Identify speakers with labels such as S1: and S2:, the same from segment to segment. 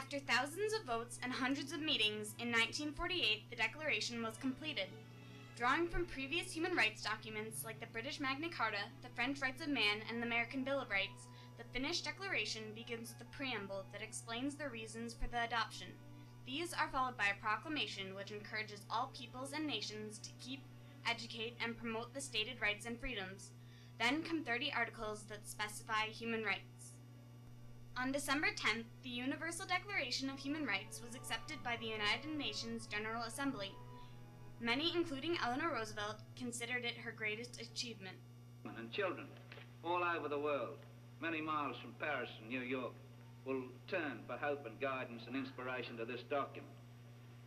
S1: After thousands of votes and hundreds of meetings, in 1948 the Declaration was completed. Drawing from previous human rights documents like the British Magna Carta, the French Rights of Man, and the American Bill of Rights, the Finnish Declaration begins with a preamble that explains the reasons for the adoption. These are followed by a proclamation which encourages all peoples and nations to keep, educate, and promote the stated rights and freedoms. Then come 30 articles that specify human rights. On December 10th, the Universal Declaration of Human Rights was accepted by the United Nations General Assembly. Many, including Eleanor Roosevelt, considered it her greatest achievement.
S2: And children all over the world, many miles from Paris and New York, will turn for hope and guidance and inspiration to this document.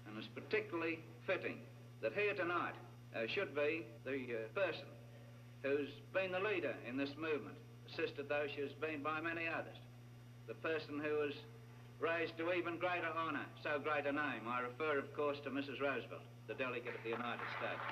S2: And it's particularly fitting that here tonight should be the person who's been the leader in this movement, assisted though she has been by many others. The person who was raised to even greater honor, so great a name. I refer, of course, to Mrs. Roosevelt, the delegate of the United States.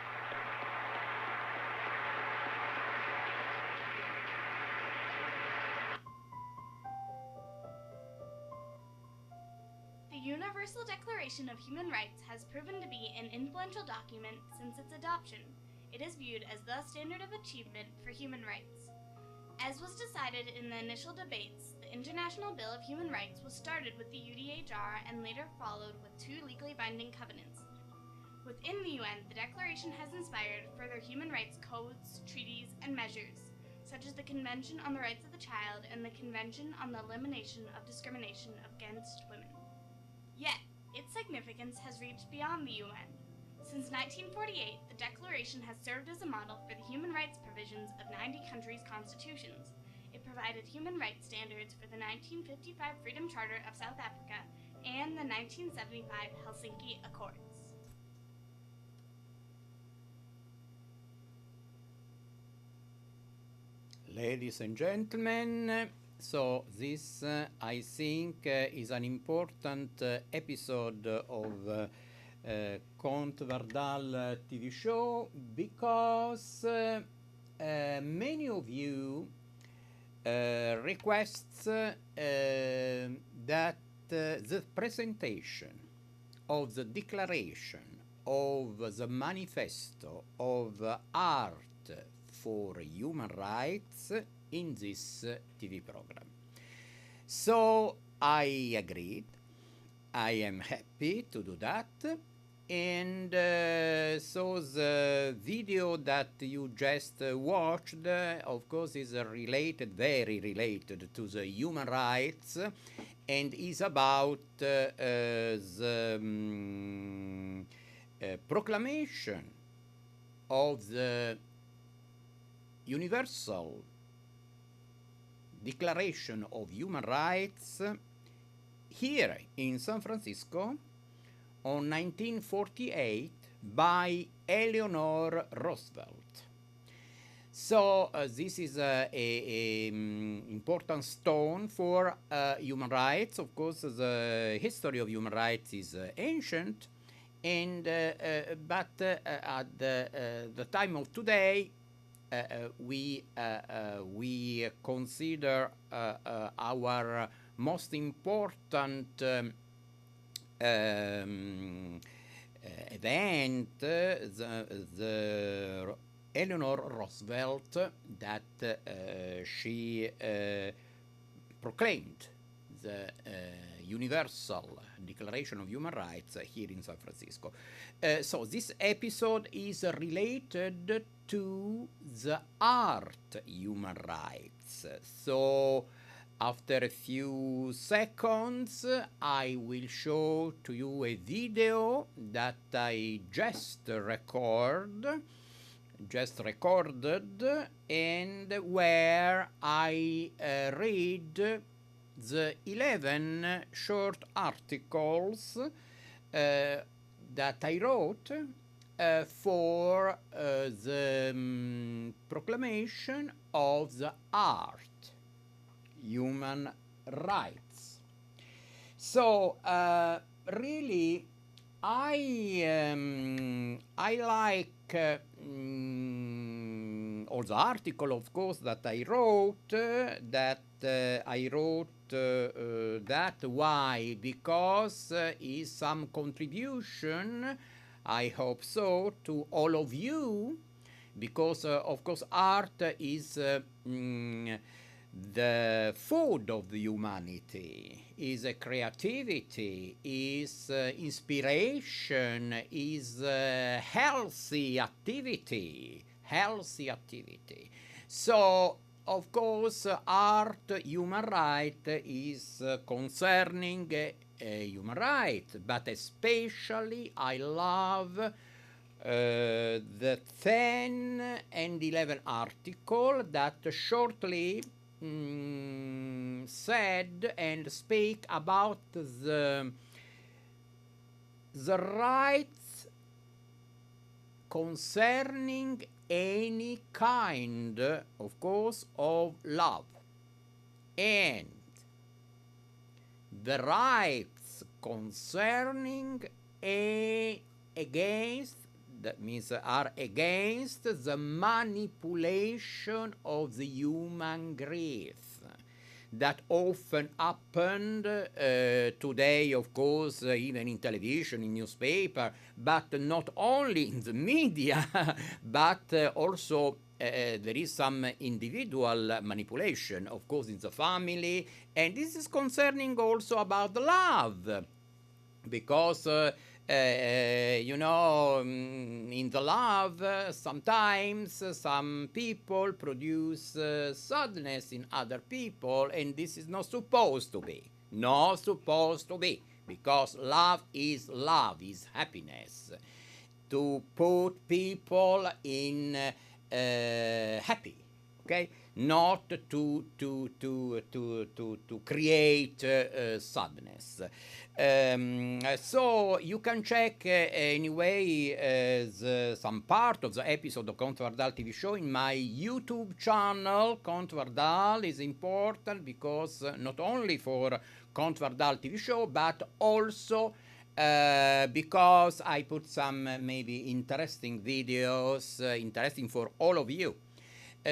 S1: The Universal Declaration of Human Rights has proven to be an influential document since its adoption. It is viewed as the standard of achievement for human rights. As was decided in the initial debates, the International Bill of Human Rights was started with the UDHR and later followed with 2 legally binding covenants. Within the UN, the Declaration has inspired further human rights codes, treaties, and measures, such as the Convention on the Rights of the Child and the Convention on the Elimination of Discrimination Against Women. Yet, its significance has reached beyond the UN. Since 1948, the Declaration has served as a model for the human rights provisions of 90 countries' constitutions. It provided human rights standards for the 1955 Freedom Charter of South Africa and the 1975 Helsinki Accords.
S3: Ladies and gentlemen, so this, I think, is an important episode of Comte Wardal TV show, because many of you requests that the presentation of the declaration of the Manifesto of Art for Human Rights in this TV program. So I agreed. I am happy to do that. And so the video that you just watched, of course, is related, very related to the human rights, and is about the proclamation of the Universal Declaration of Human Rights here in San Francisco on 1948 by Eleanor Roosevelt. So this is a important stone for human rights. Of course, the history of human rights is ancient, and but at the time of today, we consider our most important event, the Eleanor Roosevelt, that she proclaimed the Universal Declaration of Human Rights here in San Francisco. So this episode is related to the art human rights. So after a few seconds, I will show to you a video that I just recorded, and where I read the 11 short articles that I wrote for the proclamation of the art human rights. So really, I like all the article, of course, that I wrote, that why? Because is some contribution, I hope so, to all of you, because of course art is the food of the humanity, is a creativity, is inspiration, is healthy activity. So of course art, human right, is concerning human right, but especially I love the 10 and 11 article that shortly said and speak about the rights concerning any kind, of course, of love, and the rights concerning against, that means are against the manipulation of the human grief that often happened today, of course, even in television, in newspaper, but not only in the media, but also there is some individual manipulation, of course, in the family, and this is concerning also about the love, because you know, in the love, sometimes some people produce sadness in other people, and this is not supposed to be. Not supposed to be, because love, is happiness. To put people in happy, okay? Not to create sadness. So you can check anyway some part of the episode of Count Wardal TV show in my YouTube channel. Count Wardal is important because not only for Count Wardal TV show, but also because I put some maybe interesting videos, interesting for all of you.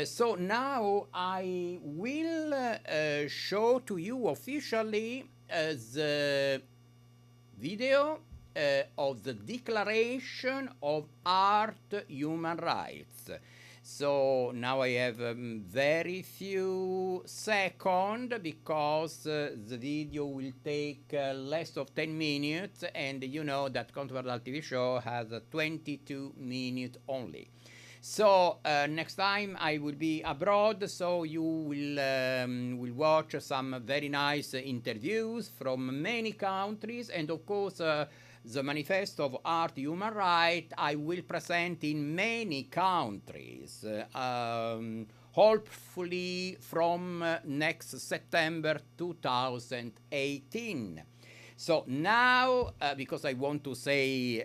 S3: So now I will show to you officially the video of the Declaration of Art Human Rights. So now I have very few seconds because the video will take less of 10 minutes, and you know that Count Wardal TV show has 22 minutes only. So next time I will be abroad, so you will watch some very nice interviews from many countries, and of course the Manifesto of Art Human Right I will present in many countries, hopefully from next September 2018. So now, because I want to say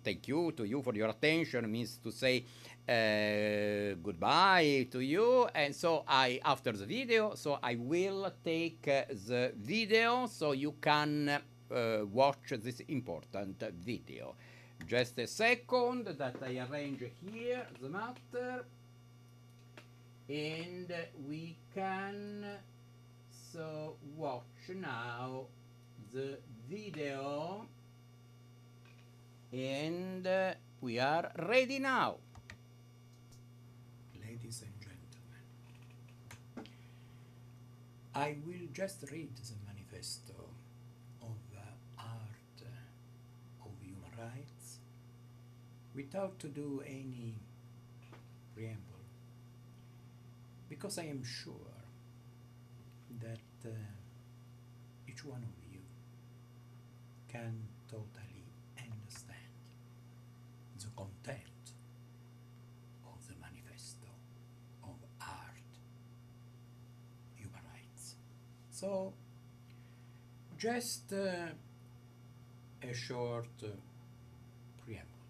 S3: thank you to you for your attention, means to say goodbye to you, and so after the video, so I will take the video so you can watch this important video. Just a second that I arrange here the matter, and we can so watch now the video, and we are ready now. Ladies and gentlemen, I will just read the Manifesto of Art of Human Rights without to do any preamble, because I am sure that each one of you can totally understand the content of the Manifesto of Art Human Rights. So, just a short preamble.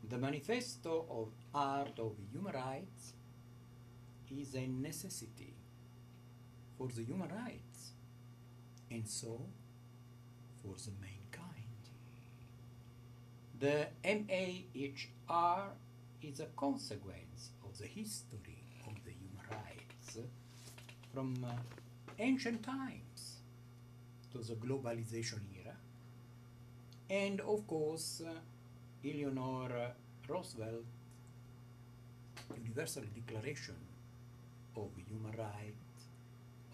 S3: The Manifesto of Art of Human Rights is a necessity for the human rights, and so for the mankind. The MAHR is a consequence of the history of the human rights from ancient times to the globalization era, and of course Eleanor Roosevelt Universal Declaration of Human Rights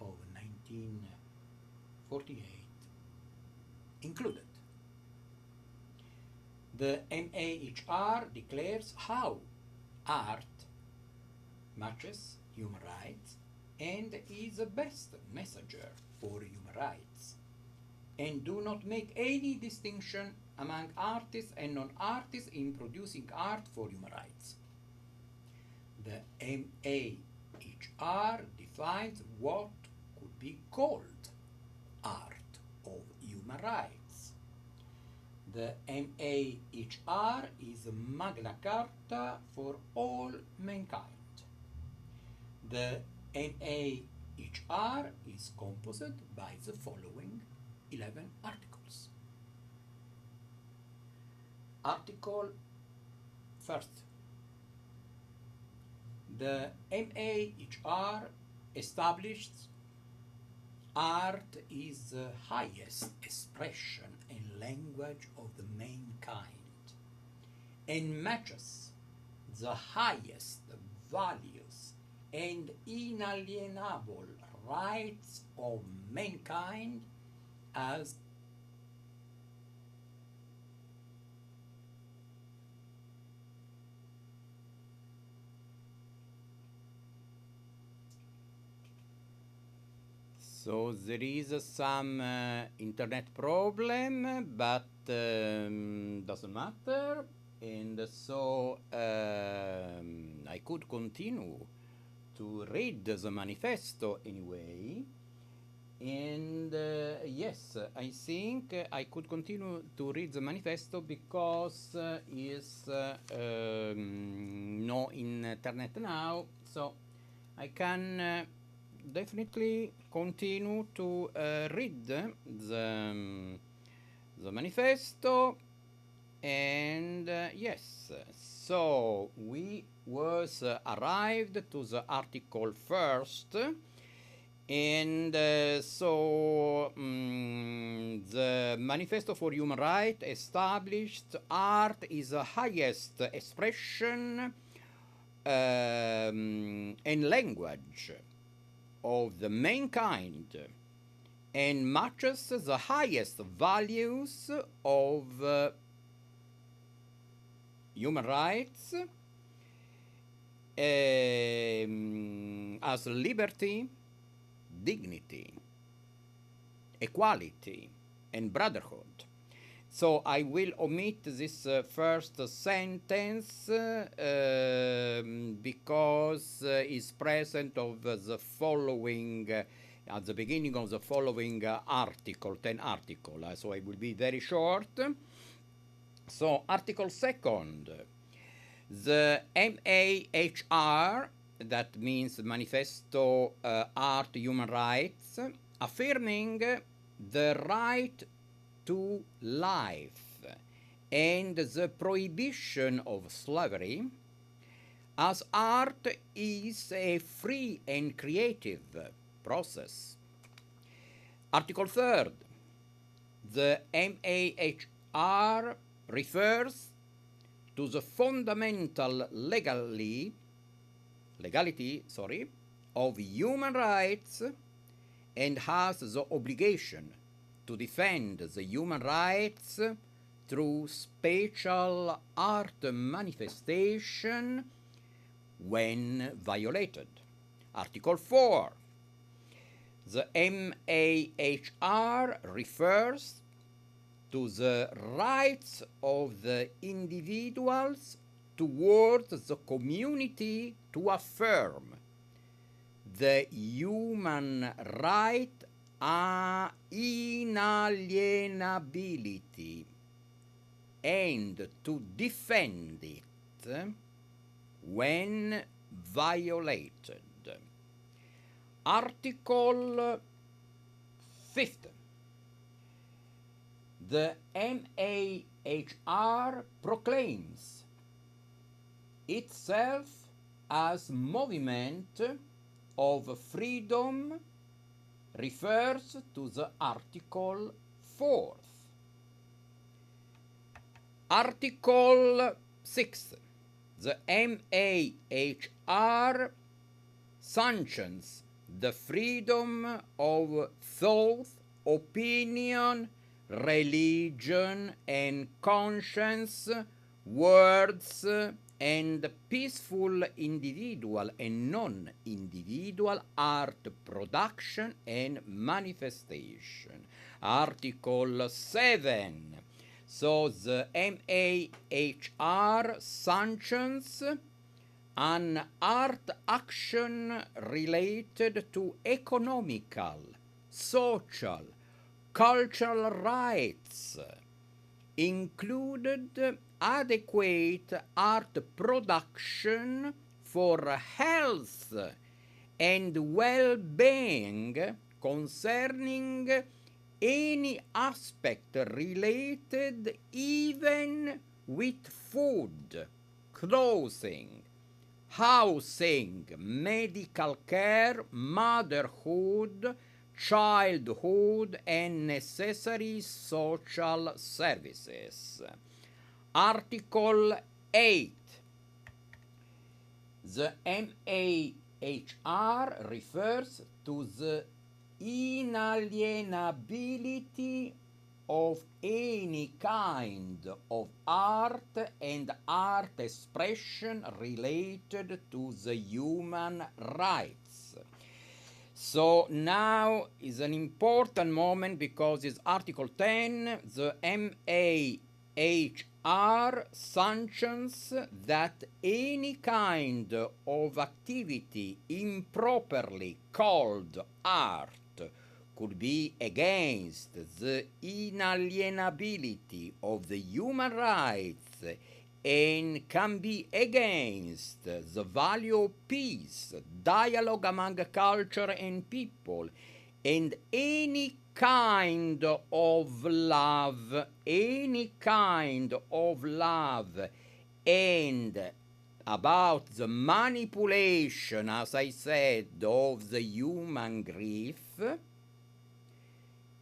S3: of 1948 included. The MAHR declares how art matches human rights and is the best messenger for human rights, and do not make any distinction among artists and non-artists in producing art for human rights. The MAHR defines what could be called art of human rights. The MAHR is a Magna Carta for all mankind. The MAHR is composed by the following 11 articles. Article 1st. The MAHR established art is the highest expression and language of the mankind, and matches the highest values and inalienable rights of mankind as so there is some internet problem, but doesn't matter, and so I could continue to read the manifesto anyway, and yes, I think I could continue to read the manifesto because is no internet now, so I can definitely continue to read the manifesto, and yes, so we was arrived to the article first, and so the Manifesto for Human Rights established art is the highest expression and language of the mankind, and matches the highest values of human rights as liberty, dignity, equality, and brotherhood. So I will omit this first sentence because it's present of the following at the beginning of the following article, 10 article. So I will be very short. So article second, the MAHR, that means Manifesto Art Human Rights, affirming the right to life and the prohibition of slavery, as art is a free and creative process. Article 3rd, the MAHR refers to the fundamental legality of human rights and has the obligation to defend the human rights through special art manifestation when violated. Article 4. The MAHR refers to the rights of the individuals towards the community to affirm the human right inalienability and to defend it when violated. Article 5. the MAHR proclaims itself as movement of freedom refers to the Article 4th. Article 6. The MAHR sanctions the freedom of thought, opinion, religion, and conscience, words, and peaceful individual and non-individual art production and manifestation. Article 7. So the MAHR sanctions an art action related to economical, social, cultural rights, included adequate art production for health and well-being concerning any aspect related even with food, clothing, housing, medical care, motherhood, childhood, and necessary social services. Article 8. The MAHR refers to the inalienability of any kind of art and art expression related to the human rights. So now is an important moment because it's Article 10, the MAHR sanctions that any kind of activity improperly called art could be against the inalienability of the human rights and can be against the value of peace, dialogue among culture and people, and any kind of love, and about the manipulation, as I said, of the human grief,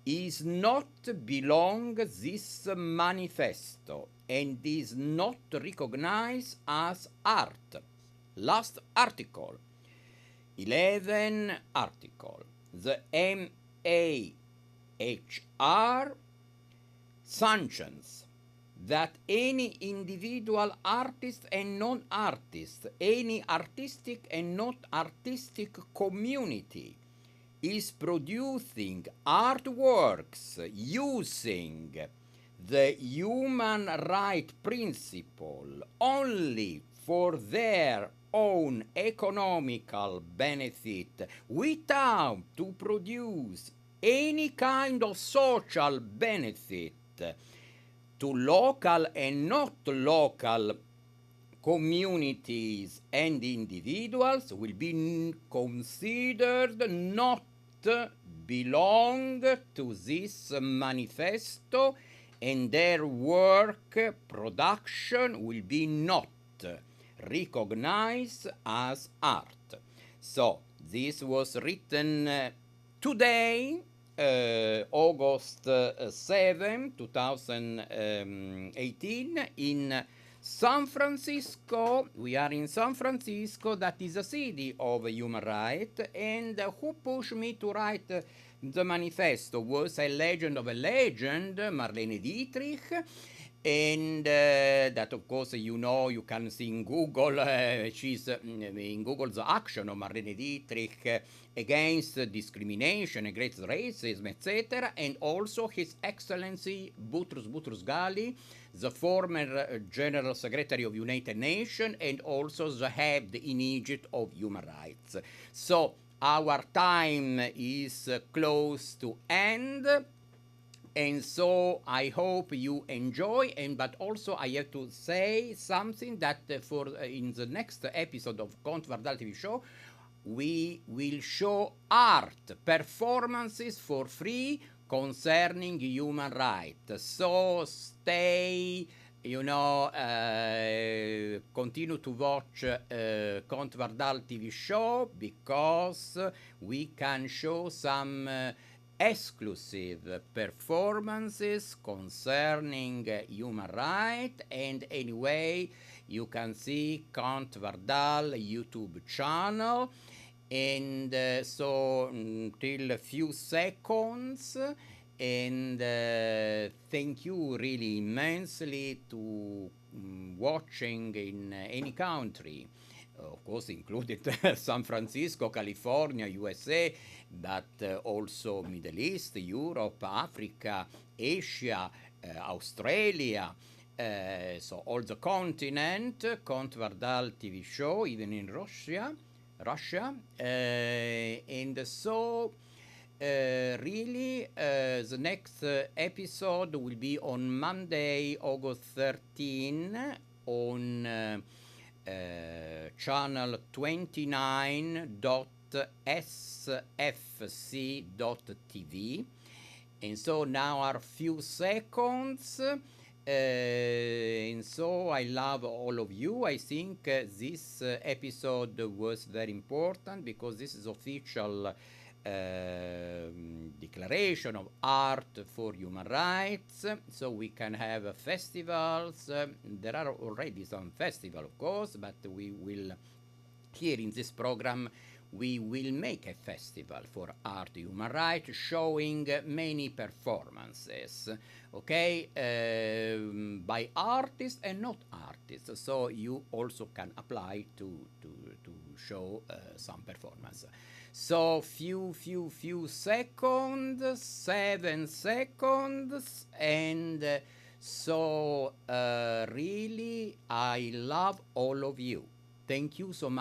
S3: is not belong this manifesto and is not recognized as art. Last article, 11 article. The MAHR sanctions that any individual artist and non-artist, any artistic and not artistic community is producing artworks using the human right principle only for their own economical benefit without to produce any kind of social benefit to local and not local communities and individuals will be considered not belong to this manifesto, and their work production will be not recognized as art. So this was written today, August 7, 2018, in San Francisco. We are in San Francisco, that is a city of human rights, and who pushed me to write the manifesto was a legend of a legend, Marlene Dietrich, and that of course you know, you can see in Google, she's in Google the action of Marlene Dietrich against discrimination, against racism, etc., and also His Excellency Boutros Ghali, the former General Secretary of United Nations, and also the head in Egypt of human rights. So our time is close to end, and so I hope you enjoy. But also I have to say something that for in the next episode of Count Wardal TV show, we will show art performances for free concerning human rights. So stay, continue to watch Count Wardal TV show, because we can show some exclusive performances concerning human rights. And anyway, you can see Count Wardal YouTube channel. And so till a few seconds, and thank you really immensely to watching in any country, of course included San Francisco, California, USA, but also Middle East, Europe, Africa, Asia, Australia, so all the continent. Count Wardal TV show, even in Russia, and so really the next episode will be on Monday, August 13, on channel 29.sfc.tv. And so now are few seconds. And so I love all of you. I think this episode was very important, because this is official declaration of art for human rights. So we can have festivals. There are already some festivals, of course, but we will, here in this program, we will make a festival for art human rights, showing many performances, okay, by artists and not artists. So you also can apply to show some performance. So few seconds, 7 seconds, and so really I love all of you. Thank you so much.